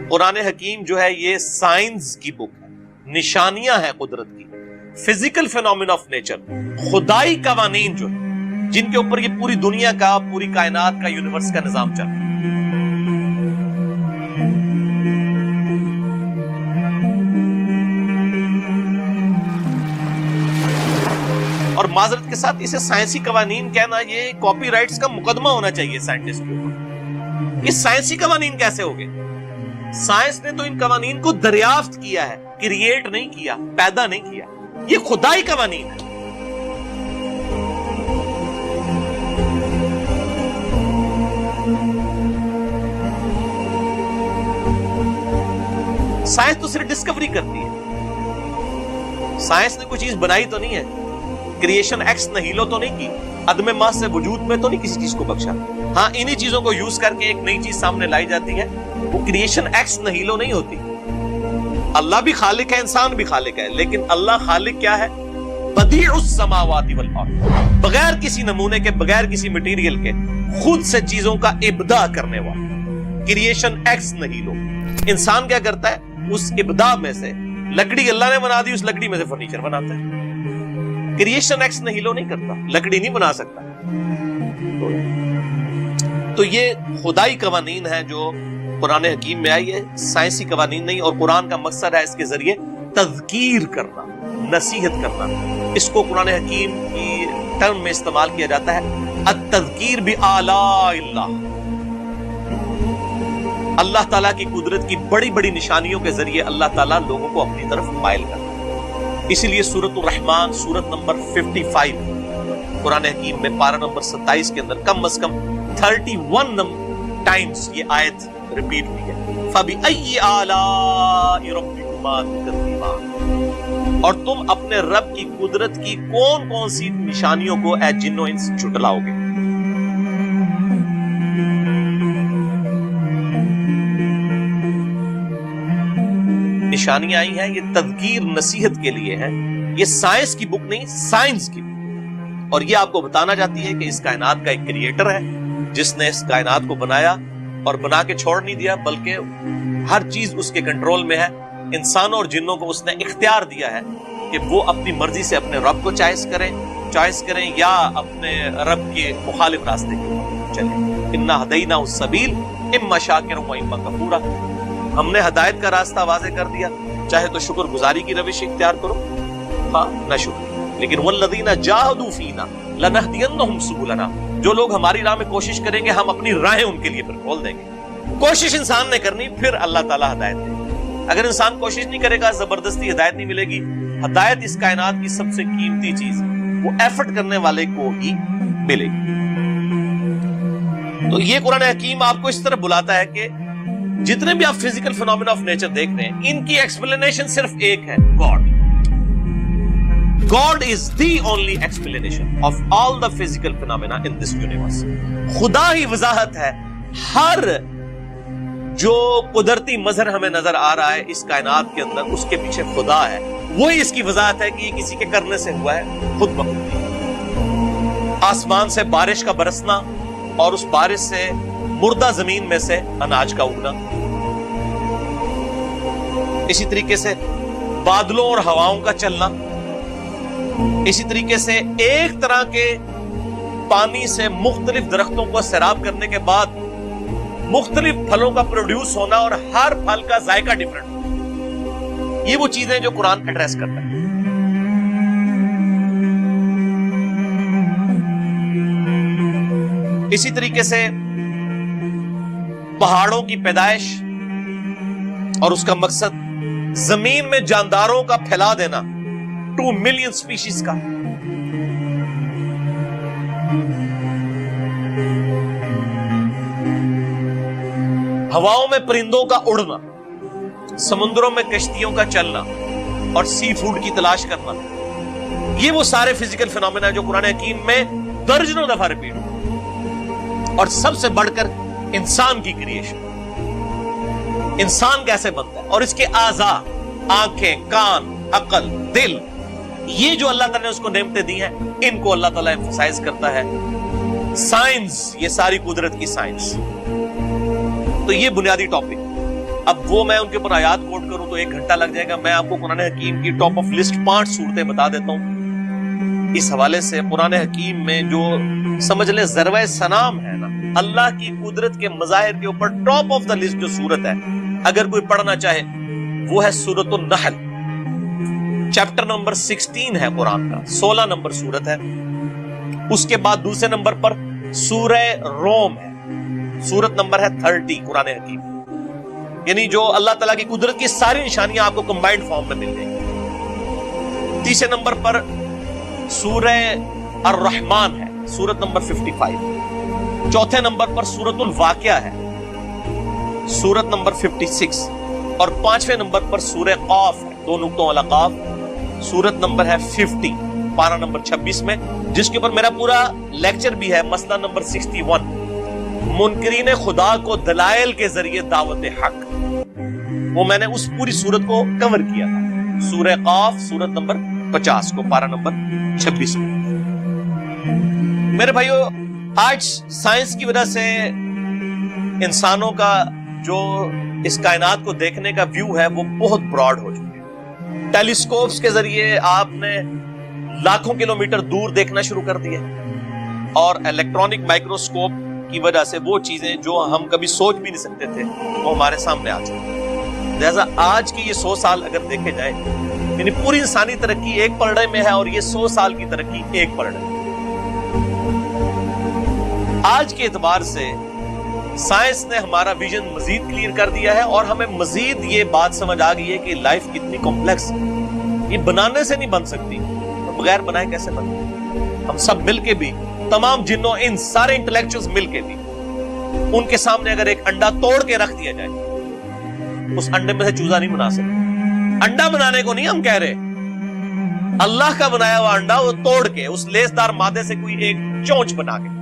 قرآن حکیم جو ہے یہ سائنس کی بک ہے، نشانیاں ہیں قدرت کی، فزیکل فینومینا آف نیچر، خدائی قوانین جو ہے جن کے اوپر یہ پوری دنیا کا، پوری کائنات کا، یونیورس کا نظام چل رہا ہے۔ اور معذرت کے ساتھ اسے سائنسی قوانین کہنا، یہ کاپی رائٹس کا مقدمہ ہونا چاہیے سائنٹسٹ کے اوپر۔ یہ سائنسی قوانین کیسے ہو گئے؟ سائنس نے تو ان قوانین کو دریافت کیا ہے، کریٹ نہیں کیا، پیدا نہیں کیا، یہ خدائی قوانین ہے۔ سائنس تو صرف ڈسکوری کرتی ہے، سائنس نے کوئی چیز بنائی تو نہیں ہے، کریشن ایکس نہیلو تو نہیں کی، عدم محض سے وجود میں تو نہیں کسی چیز کو بخشا۔ ہاں انہی چیزوں کو یوز کر کے ایک نئی چیز سامنے لائی جاتی ہے، وہ کریشن ایکس نہیلو نہیں ہوتی۔ اللہ بھی خالق ہے، انسان بھی خالق ہے، لیکن اللہ خالق کیا ہے؟ بدیع السماوات والارض، بغیر کسی نمونے کے، بغیر کسی مٹیریل کے خود سے چیزوں کا ابداع کرنے والا، کریشن ایکس نہیلو۔ انسان کیا کرتا ہے؟ اس ابداع میں سے لکڑی اللہ نے بنا دی، اس لکڑی میں سے فرنیچر بناتا ہے۔ کریشن ایکس نہیلو نہیں کرتا، لکڑی نہیں بنا سکتا۔ تو یہ خدائی قوانین ہیں جو قرآن حکیم میں آئی ہے، سائنسی قوانین نہیں۔ اور قرآن کا مقصد ہے اس کے ذریعے تذکیر کرنا، نصیحت کرنا۔ اس کو قرآن حکیم کی ٹرم میں استعمال کیا جاتا ہے التذکیر بآلاء اللہ، اللہ تعالیٰ کی قدرت کی بڑی بڑی نشانیوں کے ذریعے اللہ تعالیٰ لوگوں کو اپنی طرف مائل کرتا ہے۔ اسی لیے سورۃ الرحمن سورت نمبر 55 قرآن حکیم میں پارہ نمبر 27 کے اندر کم از کم 31 ٹائمز یہ آیت ریپیٹ ہوئی ہے، فَبِأَيِّ آلَاءِ رَبِّكُمَا تُكَذِّبَانِ، اور تم اپنے رب کی قدرت کی کون کون سی نشانیوں کو اے جنو انس جھٹلاؤ گے۔ نشانیاں آئی ہیں، یہ تذکیر نصیحت کے لیے ہے، یہ سائنس کی بک نہیں، سائنس کی بک۔ اور یہ آپ کو بتانا چاہتی ہے کہ اس کائنات کا ایک کریٹر ہے جس نے اس کائنات کو بنایا اور بنا کے چھوڑ نہیں دیا، بلکہ ہر چیز اس کے کنٹرول میں ہے۔ انسانوں اور جنوں کو اس نے اختیار دیا ہے کہ وہ اپنی مرضی سے اپنے رب کو چوائس کریں یا اپنے رب کے مخالف راستے کی چلیں۔ انا ہدیناہ السبیل اما شاکرا و اما کفورا، ہم نے ہدایت کا راستہ واضح کر دیا، چاہے تو شکر گزاری کی روش اختیار کرو، ہاں نہ شکر، لیکن والذین جاہدوا فینا لنہدینہم سبلنا، جو لوگ ہماری راہ میں کوشش کریں گے ہم اپنی راہیں ان کے لیے پھر کھول دیں گے۔ کوشش انسان نے کرنی، پھر اللہ تعالیٰ ہدایت دے گا۔ اگر انسان کوشش نہیں کرے گا، زبردستی ہدایت نہیں ملے گی۔ ہدایت اس کائنات کی سب سے قیمتی چیز ہے، وہ ایفرٹ کرنے والے کو ہی ملے گی۔ تو یہ قرآن حکیم آپ کو اس طرح بلاتا ہے کہ جتنے بھی آپ فزیکل فینومینا آف نیچر دیکھ رہے ہیں، ان کی ایکسپلینیشن صرف ایک ہے، God. God is the only explanation of all the physical phenomena in this universe۔ خدا ہی وضاحت ہے، ہر جو قدرتی مظہر ہمیں نظر آ رہا ہے اس کائنات کے اندر، اس کے پیچھے خدا ہے، وہی اس کی وضاحت ہے کہ یہ کسی کے کرنے سے ہوا ہے، خود بخود۔ آسمان سے بارش کا برسنا اور اس بارش سے مردہ زمین میں سے اناج کا اگنا، اسی طریقے سے بادلوں اور ہواؤں کا چلنا، اسی طریقے سے ایک طرح کے پانی سے مختلف درختوں کو سیراب کرنے کے بعد مختلف پھلوں کا پروڈیوس ہونا اور ہر پھل کا ذائقہ ڈیفرنٹ، یہ وہ چیزیں جو قرآن ایڈریس کرتا ہے۔ اسی طریقے سے پہاڑوں کی پیدائش اور اس کا مقصد زمین میں جانداروں کا پھیلا دینا، 2 ملین سپیشیز کا۔ ہواؤں میں پرندوں کا اڑنا، سمندروں میں کشتیوں کا چلنا اور سی فوڈ کی تلاش کرنا، یہ وہ سارے فزیکل فینومینا جو قرآن حکیم میں درجنوں دفعہ ریپیٹ ہوئے۔ اور سب سے بڑھ کر انسان کی کریشن، انسان کیسے بنتا ہے اور اس کے اعضاء، آنکھیں، کان، عقل، دل، یہ جو اللہ تعالیٰ نے اس کو نعمتیں دی ہیں، ان کو اللہ تعالیٰ ایمفسائز کرتا ہے۔ سائنس، یہ ساری قدرت کی سائنس، تو یہ بنیادی ٹاپک. اب وہ میں ان کے اوپر آیات کوٹ کروں تو 1 گھنٹہ لگ جائے گا. میں آپ کو قرآن حکیم کی ٹاپ آف لسٹ 5 صورتیں بتا دیتا ہوں. اس حوالے سے قرآن حکیم میں جو سمجھ لیں ذروہ سنام ہے نا, اللہ کی قدرت کے مظاہر کے اوپر ٹاپ آف دا لسٹ جو صورت ہے, اگر کوئی پڑھنا چاہے وہ ہے سورۃ النحل. چیپٹر نمبر 16 ہے قرآن کا, 16 نمبر صورت ہے. اس کے بعد دوسرے نمبر پر سورہ روم ہے, سورت نمبر ہے 30 قرآن حکیم. یعنی جو اللہ تعالیٰ کی قدرت کی ساری نشانیاں آپ کو کمبائنڈ فارم میں مل جائیں گی. تیسرے نمبر پر سورہ الرحمن ہے, سورت نمبر 55. چوتھے نمبر پر سورۃ الواقعہ ہے, سورت نمبر 56. اور 5ویں نمبر پر سورہ قاف ہے, 2 نقطوں والا قاف, سورت نمبر ہے 50, پارہ نمبر 26 میں, جس کے اوپر میرا پورا لیکچر بھی ہے. مسئلہ نمبر 61, منکرین خدا کو دلائل کے ذریعے دعوت حق, وہ میں نے اس پوری سورت کو کور کیا تھا. سورہ قاف سورت نمبر 50 کو, پارہ نمبر 26 میں. میرے بھائیو, آج سائنس کی وجہ سے انسانوں کا جو اس کائنات کو دیکھنے کا ویو ہے وہ بہت براڈ ہو چکا ہے. ٹیلیسکوپس کے ذریعے آپ نے لاکھوں کلومیٹر دور دیکھنا شروع کر دیا, اور الیکٹرانک مائکروسکوپ کی وجہ سے وہ چیزیں جو ہم کبھی سوچ بھی نہیں سکتے تھے وہ ہمارے سامنے آ چکی. لہذا آج کی یہ 100 سال اگر دیکھے جائے, یعنی پوری انسانی ترقی ایک پلڑے میں ہے, اور یہ 100 سال کی ترقی ایک پلڑے میں. آج کے اعتبار سے سائنس نے ہمارا ویژن مزید کلیئر کر دیا ہے, اور ہمیں مزید یہ بات سمجھ آ گئی ہے کہ لائف کتنی کمپلیکس ہے. یہ بنانے سے نہیں بن سکتی, بغیر بنائے کیسے بنتی. ہم سب مل کے بھی, تمام جنوں ان سارے انٹلیکچوئلز مل کے بھی, ان کے سامنے اگر ایک انڈا توڑ کے رکھ دیا جائے, اس انڈے میں سے چوزا نہیں بنا سکتے. انڈا بنانے کو نہیں ہم کہہ رہے, اللہ کا بنایا ہوا انڈا وہ توڑ کے اس لیسدار مادے سے کوئی ایک چونچ بنا کے.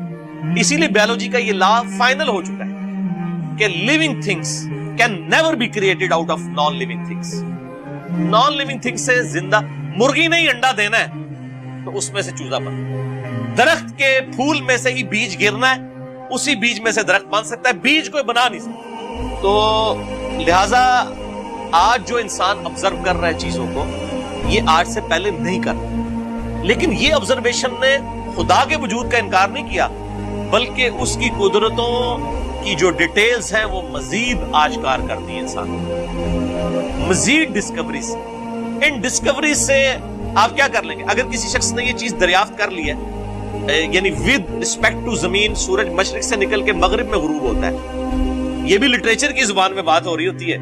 اسی لیے بیولوجی کا یہ لا فائنل ہو چکا ہے کہ living things can never be created out of non living things. Non living things سے زندہ مرغی نے ہی انڈا دینا ہے تو اس میں سے چوزا بنتا. درخت کے پھول میں سے ہی بیج گرنا ہے, اسی بیج میں سے درخت بن سکتا ہے, بیج کوئی بنا نہیں سکتا. تو لہذا آج جو انسان آبزرو کر رہا ہے چیزوں کو, یہ آج سے پہلے نہیں کر رہا. لیکن یہ آبزرویشن نے خدا کے وجود کا انکار نہیں کیا, بلکہ اس کی قدرتوں کی جو ڈیٹیلز ہیں وہ مزید آشکار کر دی انسان, مزید ڈسکوریز. ان ڈسکوریز سے آپ کیا کر لیں گے؟ اگر کسی شخص نے یہ چیز دریافت کر لی ہے, یعنی ود رسپیکٹ ٹو زمین سورج مشرق سے نکل کے مغرب میں غروب ہوتا ہے, یہ بھی لٹریچر کی زبان میں بات ہو رہی ہوتی ہے,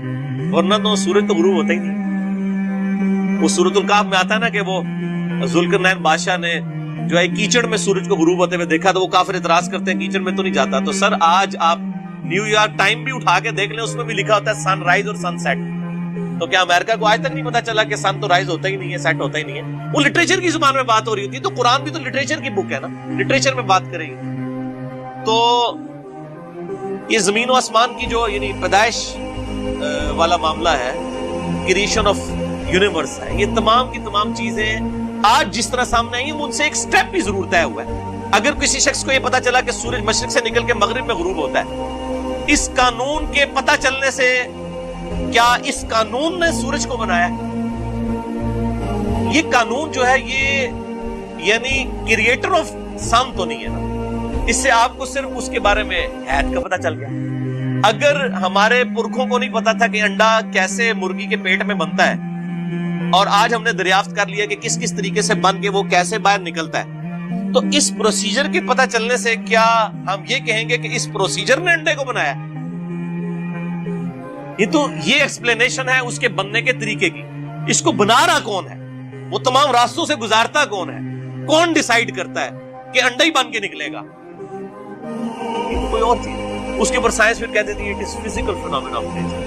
ورنہ تو سورج تو غروب ہوتا ہی نہیں. وہ سورۃ الکہف میں آتا ہے نا کہ وہ ذوالقرنین بادشاہ نے جو ہے کیچڑ میں سورج کو غروب ہوتے ہوئے دیکھا, تو وہ کافر اعتراض کرتے ہیں کیچڑ میں تو نہیں جاتا. تو سر آج آپ نیو یارک ٹائم بھی اٹھا کے دیکھ لیں, اس میں بھی لکھا ہوتا ہے سن رائز اور سن سیٹ. تو کیا امریکہ کو آج تک نہیں پتا چلا کہ سن تو رائز ہوتا ہی نہیں ہے, سیٹ ہوتا ہی نہیں ہے؟ وہ لٹریچر کی زبان میں بات ہو رہی ہوتی ہے. تو قرآن بھی تو لٹریچر کی بک ہے نا, لٹریچر میں بات کرے گی. تو یہ زمین و آسمان کی جو یعنی پیدائش والا معاملہ ہے, کریشن آف یونیورس ہے, یہ تمام کی تمام چیزیں آج جس طرح سامنے آئی ہیں ان سے ایک سٹیپ بھی ضرور طے ہوا ہے. اگر کسی شخص کو یہ پتا چلا کہ سورج مشرق سے نکل کے مغرب میں غروب ہوتا ہے, اس قانون کے پتا چلنے سے کیا اس قانون نے سورج کو بنایا؟ یہ قانون جو ہے یہ یعنی کریٹر آف سن تو نہیں ہے نا, اس سے آپ کو صرف اس کے بارے میں حیات کا پتا چل گیا. اگر ہمارے پرکھوں کو نہیں پتا تھا کہ انڈا کیسے مرغی کے پیٹ میں بنتا ہے, اور آج ہم نے دریافت کر لیا کہ کس کس طریقے سے بن کے وہ کیسے باہر نکلتا ہے, تو اس پروسیجر کے پتہ چلنے سے کیا ہم یہ کہیں گے کہ اس پروسیجر نے انڈے کو بنایا؟ یہ تو یہ ایکسپلینیشن ہے اس کے بننے کے طریقے کی. اس کو بنا رہا کون ہے, وہ تمام راستوں سے گزارتا کون ہے, کون ڈیسائیڈ کرتا ہے کہ انڈا ہی بن کے نکلے گا؟ یہ تو کوئی اور چیز. اس کے اوپر سائنس پھر کہتے تھے it is physical phenomena of nature.